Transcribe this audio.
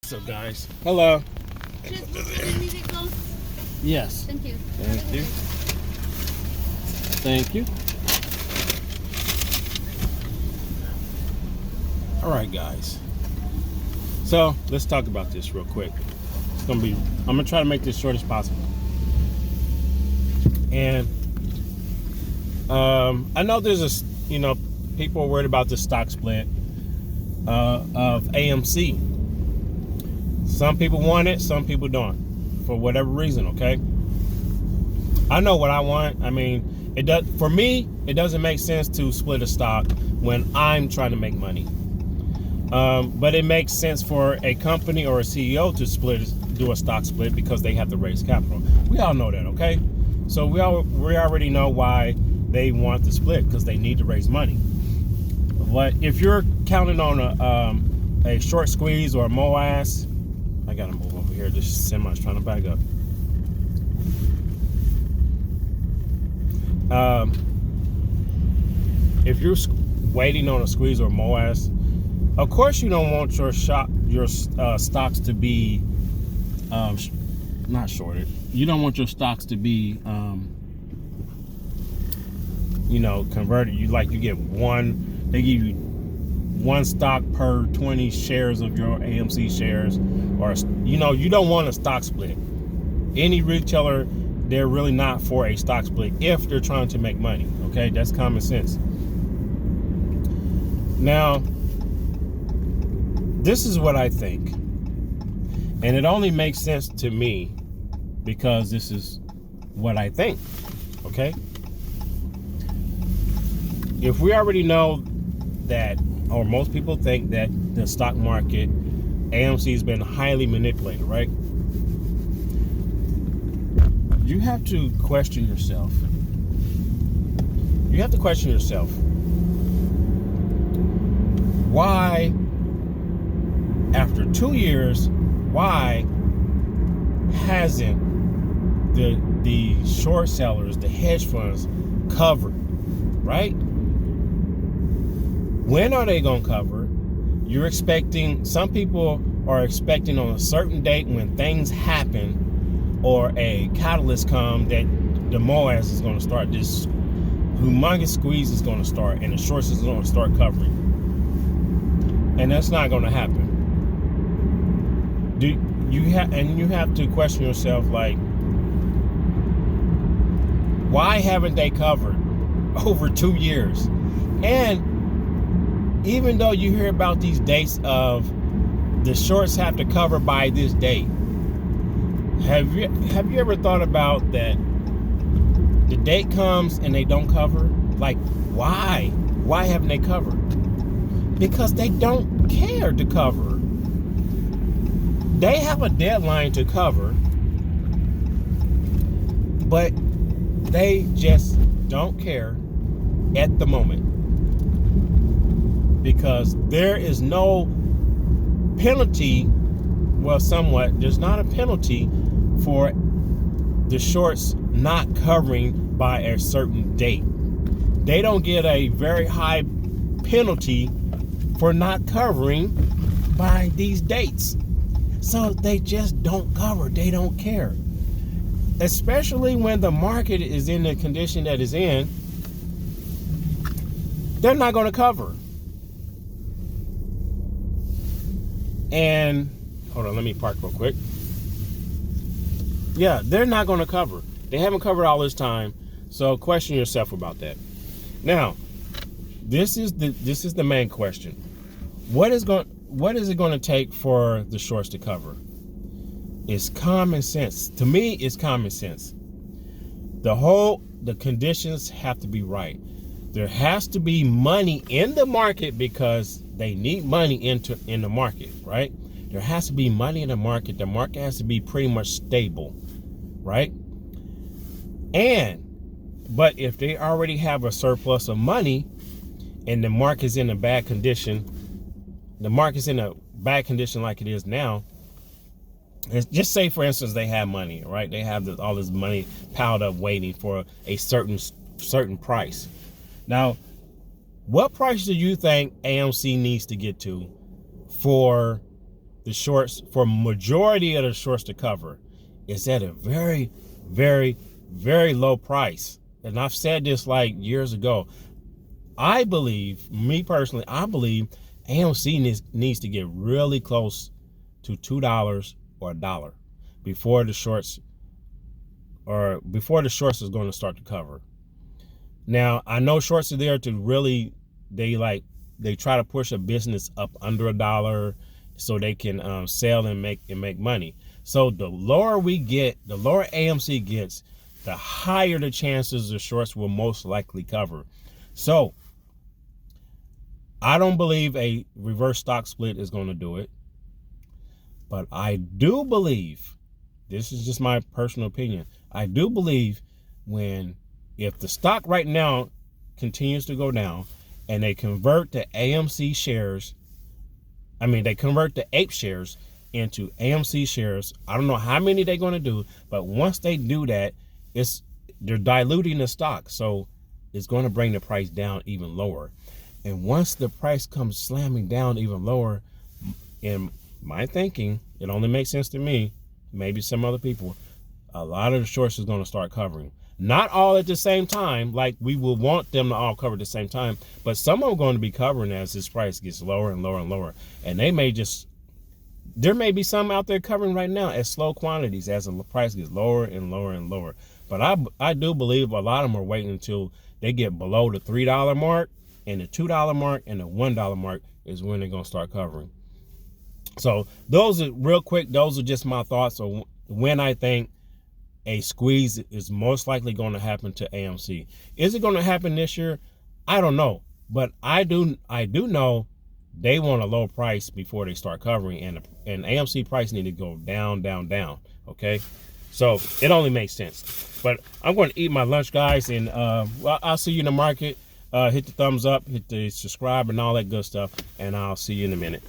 What's up, guys? Hello. Yes. Thank you. Thank you. Thank you. All right, guys. So let's talk about this real quick. I'm gonna try to make this short as possible. And I know there's people are worried about the stock split of AMC. Some people want it, some people don't, for whatever reason. Okay. I know what I want. I mean, for me, it doesn't make sense to split a stock when I'm trying to make money. But it makes sense for a company or a CEO to do a stock split because they have to raise capital. We all know that, okay? So we already know why they want to split, because they need to raise money. But if you're counting on a short squeeze or a MOAS, I gotta move over here. This semi's trying to back up. If you're waiting on a squeeze or MOAS, of course you don't want your stocks to be not shorted. You don't want your stocks to be converted. You get one. They give you one stock per 20 shares of your AMC shares, or you don't want a stock split. Any retailer, they're really not for a stock split if they're trying to make money. Okay, that's common sense. Now, this is what I think, and it only makes sense to me because this is what I think. Okay, if we already know that, or most people think that the stock market, AMC, has been highly manipulated, right? You have to question yourself. You have to question yourself. Why, after 2 years, why hasn't the short sellers, the hedge funds, covered, right? When are they going to cover? Some people are expecting on a certain date when things happen or a catalyst come that the MOAS is going to start, this humongous squeeze is going to start, and the shorts is going to start covering. And that's not going to happen. You have to question yourself, like, why haven't they covered over 2 years? And even though you hear about these dates of the shorts have to cover by this date, have you ever thought about that the date comes and they don't cover? Like, why? Why haven't they covered? Because they don't care to cover. They have a deadline to cover, but they just don't care at the moment. Because there is no penalty, well, somewhat, there's not a penalty for the shorts not covering by a certain date. They don't get a very high penalty for not covering by these dates. So they just don't cover. They don't care. Especially when the market is in the condition that is in, they're not going to cover. And hold on, let me park real quick. Yeah, they're not going to cover. They haven't covered all this time. So question yourself about that. Now, this is the main question. What is it going to take for the shorts to cover? It's common sense. To me, it's common sense. The conditions have to be right. There has to be money in the market because they need money in the market, right? There has to be money in the market. The market has to be pretty much stable, right? But if they already have a surplus of money and the market's in a bad condition, like it is now, just say, for instance, they have money, right? They have all this money piled up waiting for a certain price. Now, what price do you think AMC needs to get to for the shorts, for majority of the shorts to cover, is at a very, very, very low price. And I've said this like years ago. I believe, me personally, I believe AMC needs to get really close to $2 or $1 before the shorts is going to start to cover. Now, I know shorts are there to really, they try to push a business up under $1 so they can sell and make money. So the lower we get, the lower AMC gets, the higher the chances the shorts will most likely cover. So I don't believe a reverse stock split is going to do it. But I do believe, this is just my personal opinion, I do believe if the stock right now continues to go down and they convert the AMC shares, they convert the APE shares into AMC shares. I don't know how many they're going to do, but once they do that, they're diluting the stock. So it's going to bring the price down even lower. And once the price comes slamming down even lower, in my thinking, it only makes sense to me, maybe some other people, a lot of the shorts is going to start covering. Not all at the same time, like we will want them to all cover at the same time, but some of them are going to be covering as this price gets lower and lower and lower. And there may be some out there covering right now at slow quantities as the price gets lower and lower and lower. But I do believe a lot of them are waiting until they get below the $3 mark, and the $2 mark and the $1 mark is when they're going to start covering. So those are just my thoughts on when I think a squeeze is most likely going to happen to AMC. Is it going to happen this year? I don't know. But I do know they want a low price before they start covering, and AMC price need to go down, down, down. Okay? So it only makes sense. But I'm going to eat my lunch, guys, and I'll see you in the market. Hit the thumbs up, hit the subscribe and all that good stuff, and I'll see you in a minute.